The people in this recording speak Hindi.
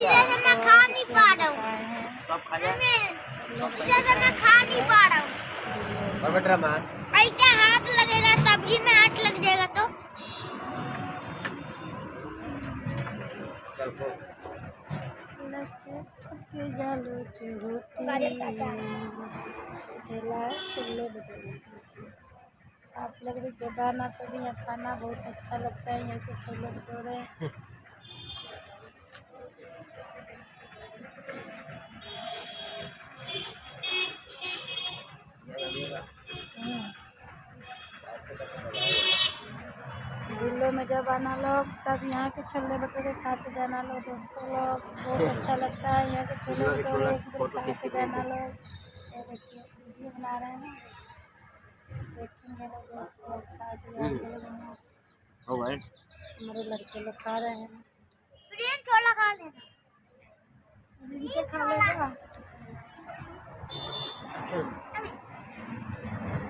जैसे मैं खा नहीं पा रहा हूँ, जैसे मैं खा नहीं पा रहा हूँ। और बेटा मान ऐसे हाथ लगेगा, सब्जी में हाथ लग जाएगा तो आप लोग भी जबाना तो भी यहाँ खाना बहुत अच्छा लगता है। यहाँ के छोले भटूरे दिल्ली में जब आना लोग तब यहाँ के छोले भटूरे खा के जाना लोग। दोस्तों लोग बहुत अच्छा लगता है यहाँ के छोले भटूरे, एक दिन खा के जाना लोग। ये देखिए वीडियो बना रहे हैं ना, देखेंगे लोग खा के हमारे लड़के लोग खा रहे हैं। छोला खा लेना। जिनसे खा लेगा